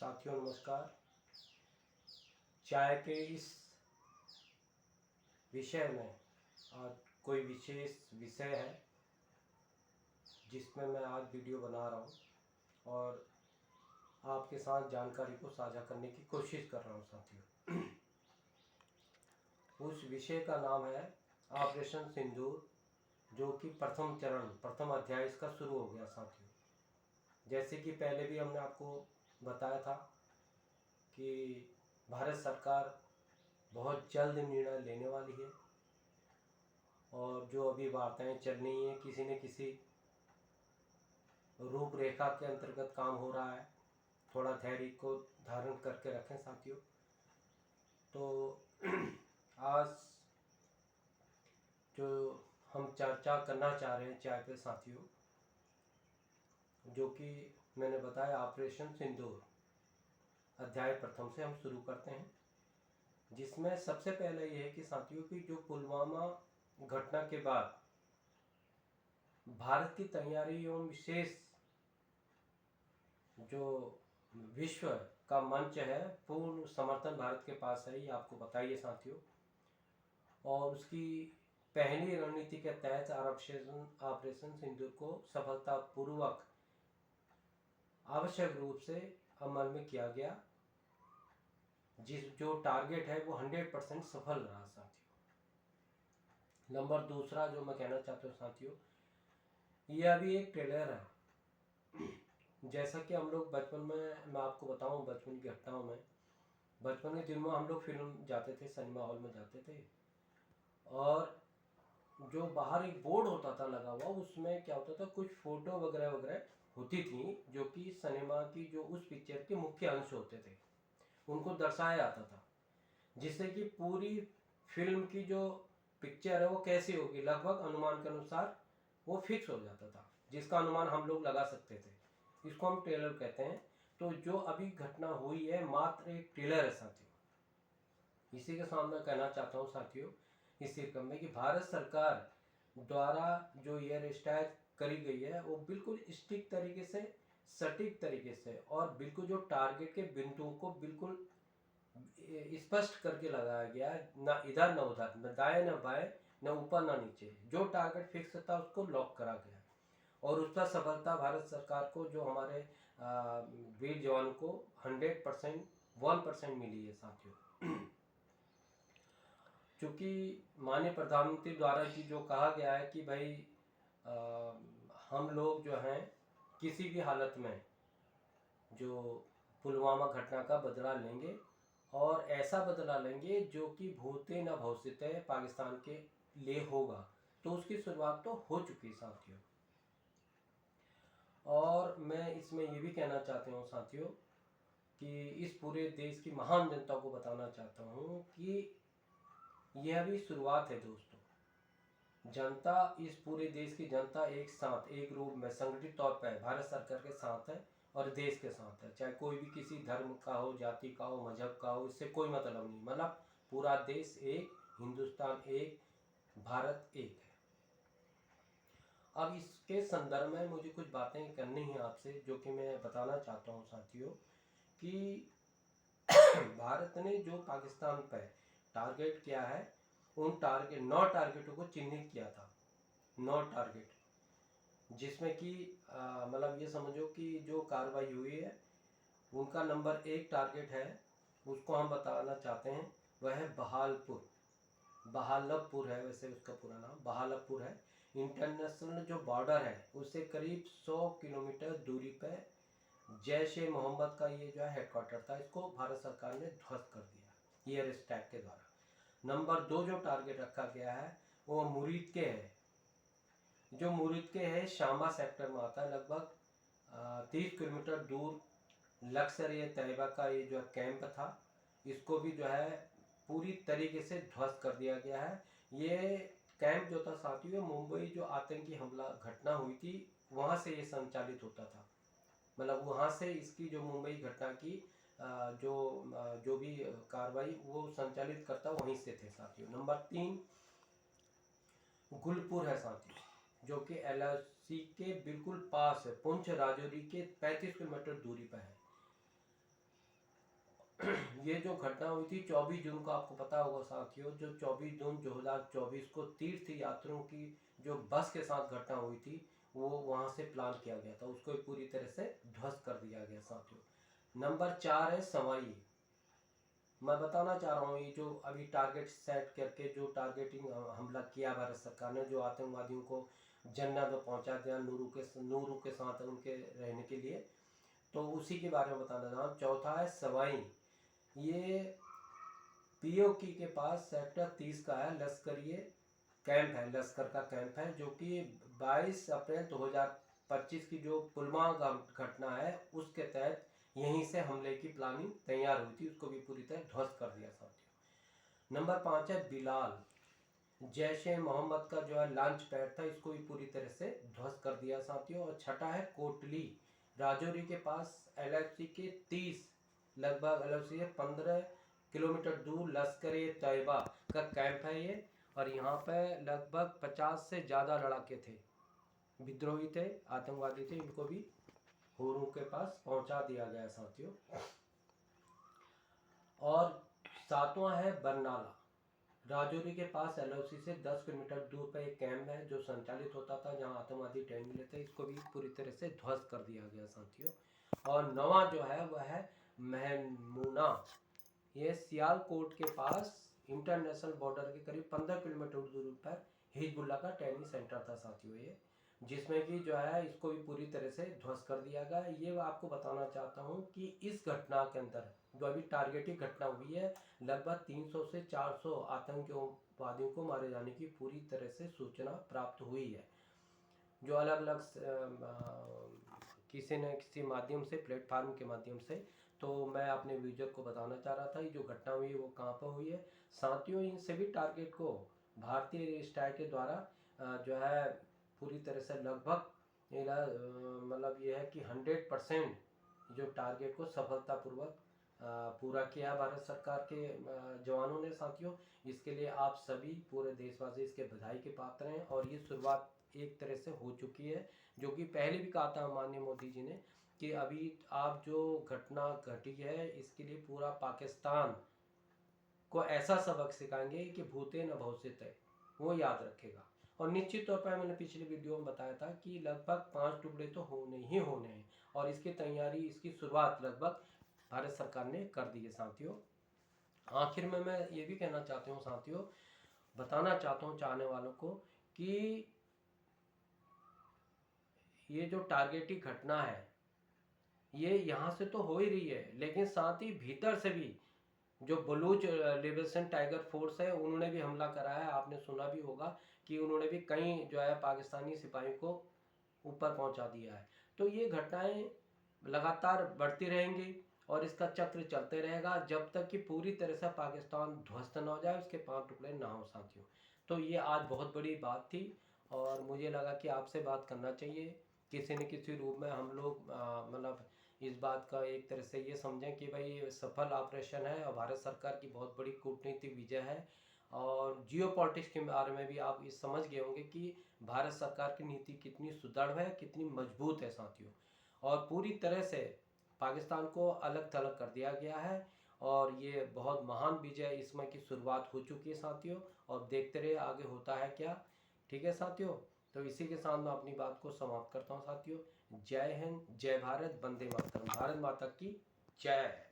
साथियों नमस्कार। चाय के इस विषय में आज कोई विशेष विषय है जिसमें मैं आज वीडियो बना रहा हूँ और आपके साथ जानकारी को साझा करने की कोशिश कर रहा हूँ साथियों। उस विषय का नाम है ऑपरेशन सिंदूर, जो कि प्रथम अध्याय इसका शुरू हो गया साथियों। जैसे कि पहले भी हमने आपको बताया था कि भारत सरकार बहुत जल्द निर्णय लेने वाली है और जो अभी वार्ताएं चल रही हैं किसी न किसी रूपरेखा के अंतर्गत काम हो रहा है। थोड़ा धैर्य को धारण करके रखें साथियों। तो आज जो हम चर्चा करना चाह रहे हैं चाय पे साथियों, जो कि मैंने बताया ऑपरेशन सिंदूर अध्याय प्रथम से हम शुरू करते हैं, जिसमें सबसे पहले ये है कि साथियों की जो पुलवामा घटना के बाद भारत की तैयारी एवं विशेष जो विश्व का मंच है, पूर्ण समर्थन भारत के पास है, ये आपको बताइए साथियों। और उसकी पहली रणनीति के तहत ऑपरेशन सिंदूर को सफलतापूर्वक आवश्यक रूप से अमल में किया गया, जो टारगेट है वो 100% सफल रहा साथियों। नंबर दूसरा जो मैं कहना चाहता हूँ साथियों, यह अभी एक ट्रेलर है। जैसा कि हम लोग बचपन में, मैं आपको बताऊं बचपन की घटनाओं में, बचपन के दिनों में हम लोग फिल्म जाते थे, सिनेमा हॉल में जाते थे, और जो बाहर एक बोर्ड होता था लगा हुआ, उसमें क्या होता था, कुछ फोटो वगैरह वगैरह होती थी जो कि सिनेमा की जो उस पिक्चर के मुख्य अंश होते थे उनको दर्शाया जाता था, जिससे कि पूरी फिल्म की जो पिक्चर है वो कैसी होगी लगभग अनुमान के अनुसार वो फिक्स हो जाता था, जिसका अनुमान हम लोग लगा सकते थे। इसको हम ट्रेलर कहते हैं। तो जो अभी घटना हुई है मात्र एक ट्रेलर है साथियों। इसी के साथ मैं कहना चाहता हूँ साथियों इस क्रम में कि भारत सरकार द्वारा जो एयर स्ट्राइक करी गई है वो बिल्कुल स्टिक तरीके से, सटीक तरीके से, और बिल्कुल जो टारगेट के बिंदुओं को बिल्कुल स्पष्ट करके लगाया गया है, ना इधर ना उधर, न दाएं न बाएं, न ऊपर ना नीचे। जो टारगेट फिक्स था उसको लॉक करा गया और उस पर सफलता भारत सरकार को, जो हमारे वीर जवान को 100% 1% मिली है साथियों। चूंकि माननीय प्रधानमंत्री द्वारा जी जो कहा गया है कि भाई हम लोग जो हैं किसी भी हालत में जो पुलवामा घटना का बदला लेंगे, और ऐसा बदला लेंगे जो कि भूते न भविष्यते पाकिस्तान के लिए होगा। तो उसकी शुरुआत तो हो चुकी साथियों। और मैं इसमें ये भी कहना चाहता हूँ साथियों कि इस पूरे देश की महान जनता को बताना चाहता हूँ कि यह भी शुरुआत है दोस्तों। जनता, इस पूरे देश की जनता एक साथ, एक रूप में, संगठित तौर पर भारत सरकार के साथ है और देश के साथ है। चाहे कोई भी किसी धर्म का हो, जाति का हो, मजहब का हो, इससे कोई मतलब नहीं। मतलब पूरा देश एक, हिंदुस्तान एक, भारत एक है। अब इसके संदर्भ में मुझे कुछ बातें करनी है आपसे, जो कि मैं बताना चाहता हूँ साथियों कि भारत ने जो पाकिस्तान पर टारगेट किया है, उन 9 टारगेटों को चिन्हित किया था। 9 टारगेट, जिसमें कि मतलब ये समझो कि जो कार्रवाई हुई है उनका नंबर 1 टारगेट है, उसको हम बताना चाहते हैं, वह है बहालपुर है, वैसे उसका पूरा नाम बहालपुर है। इंटरनेशनल जो बॉर्डर है उससे करीब 100 किलोमीटर दूरी पर जैश ए मोहम्मद का ये जो है हेडक्वार्टर था, इसको भारत सरकार ने ध्वस्त कर दिया एयर स्ट्राइक के द्वारा। नंबर 2 जो टारगेट रखा गया है वो मुरीद के है। जो मुरीद के है शामा सेक्टर में आता है, लगभग 30 किलोमीटर दूर लश्कर ए तैयबा का ये जो कैंप था, इसको भी जो है पूरी तरीके से ध्वस्त कर दिया गया है। ये कैंप जो था साथियों, मुंबई जो आतंकी हमला घटना हुई थी वहाँ से ये संचालित होता था। मतलब वहाँ से इसकी जो मुंबई घटना की जो भी कार्रवाई वो संचालित करता वहीं से थे साथियों। नंबर 3 गुलपुर है साथियों, जो कि LIC के बिल्कुल पास है, पुंछ राजौरी के 35 किलोमीटर दूरी पर है। ये जो घटना हुई थी 24 जून को, आपको पता होगा साथियों, जो 24 जून 2024 को तीर्थ यात्रियों की जो बस के साथ घटना हुई थी, वो वहाँ से प्लान किया गया था, उसको पूरी तरह से ध्वस्त कर दिया गया साथियों। नंबर 4 है सवाई। मैं बताना चाह रहा हूँ, ये जो अभी टारगेट सेट करके जो टारगेटिंग हमला किया भारत सरकार ने, जो आतंकवादियों को जन्नत में पहुंचा दिया नूरू के साथ उनके रहने के लिए, तो उसी के बारे में बताना चाह रहा हूँ। चौथा है सवाई। ये पीओकी के पास सेक्टर 30 का है, लश्करी कैंप है, लश्कर का कैंप है, जो कि 22 अप्रैल 2025 की जो पुलवामा घटना है उसके तहत यहीं से हमले की प्लानिंग तैयार हुई थी, उसको भी पूरी तरह ध्वस्त कर दिया साथियों। नंबर 5 है बिलाल। जैश ए मोहम्मद का जो है लॉन्च पैड था, इसको भी पूरी तरह से ध्वस्त कर दिया साथियों। और छठा है कोटली। राजौरी के पास एलएफसी के 30 लगभग एलएफसी से 15 किलोमीटर दूर लश्कर ए तैयबा का कैंप है ये, और यहाँ पे लगभग 50 से ज़्यादा लड़ाके थे, विद्रोही थे, आतंकवादी थे, इनको भी हुरू के पास पहुंचा दिया गया साथियों। और सातवां है बरनाला। राजौरी के पास एलओसी से 10 किलोमीटर दूर पर एक कैंप है जो संचालित होता था, जहां आतंकवादी ट्रेनिंग लेते, इसको भी पूरी तरह से ध्वस्त कर दिया गया साथियों। और नवा जो है वह है महमूना। ये सियालकोट के पास इंटरनेशनल बॉर्डर के करीब 15 किलोमीटर दूर पर हिजबुल्ला का ट्रेनिंग सेंटर था साथियों, ये जिसमें कि जो है इसको भी पूरी तरह से ध्वस्त कर दिया गया। ये आपको बताना चाहता हूँ कि इस घटना के अंदर जो अभी टारगेटिंग घटना हुई है, लगभग 300 से 400 आतंकवादियों को मारे जाने की पूरी तरह से सूचना प्राप्त हुई है, जो अलग अलग किसी न किसी माध्यम से, प्लेटफार्म के माध्यम से। तो मैं अपने यूजर को बताना चाह रहा था ये जो घटना हुई है वो कहाँ पर हुई है साथियों। इन सभी टारगेट को भारतीय स्टाइल के द्वारा जो है पूरी तरह से लगभग मतलब ये है कि 100% जो टारगेट को सफलतापूर्वक पूरा किया भारत सरकार के जवानों ने साथियों। इसके लिए आप सभी पूरे देशवासी इसके बधाई के पात्र हैं, और ये शुरुआत एक तरह से हो चुकी है, जो कि पहले भी कहा था माननीय मोदी जी ने कि अभी आप जो घटना घटी है इसके लिए पूरा पाकिस्तान को ऐसा सबक सिखाएंगे कि भूते न भविष्यते, वो याद रखेगा। और निश्चित तौर पर मैंने पिछले वीडियो में बताया था कि लगभग 5 टुकड़े तो होने ही होने हैं, और इसकी तैयारी, इसकी शुरुआत लगभग भारत सरकार ने कर दी है साथियों। आखिर में मैं ये भी कहना चाहता हूँ साथियों, बताना चाहता हूँ चाहने वालों को कि ये जो टारगेटिंग घटना है ये यहाँ से तो हो ही रही है, लेकिन साथ ही भीतर से भी जो बलूच लिबरेशन टाइगर फोर्स है उन्होंने भी हमला कराया है। आपने सुना भी होगा कि उन्होंने भी कई जो है पाकिस्तानी सिपाहियों को ऊपर पहुंचा दिया है। तो ये घटनाएं लगातार बढ़ती रहेंगी और इसका चक्र चलते रहेगा जब तक कि पूरी तरह से पाकिस्तान ध्वस्त न हो जाए, उसके 5 टुकड़े ना हो साथियों। तो ये आज बहुत बड़ी बात थी, और मुझे लगा कि आपसे बात करना चाहिए। किसी न किसी रूप में हम लोग मतलब इस बात का एक तरह से ये समझें कि भाई सफल ऑपरेशन है और भारत सरकार की बहुत बड़ी कूटनीतिक विजय है। और जियो पॉलिटिक्स के बारे में भी आप ये समझ गए होंगे कि भारत सरकार की नीति कितनी सुदृढ़ है, कितनी मजबूत है साथियों, और पूरी तरह से पाकिस्तान को अलग थलग कर दिया गया है। और ये बहुत महान विजय इसमें की शुरुआत हो चुकी है साथियों, और देखते रहे आगे होता है क्या। ठीक है साथियों, तो इसी के साथ मैं अपनी बात को समाप्त करता हूँ साथियों। जय हिंद, जय भारत, वंदे मातरम, भारत माता की जय।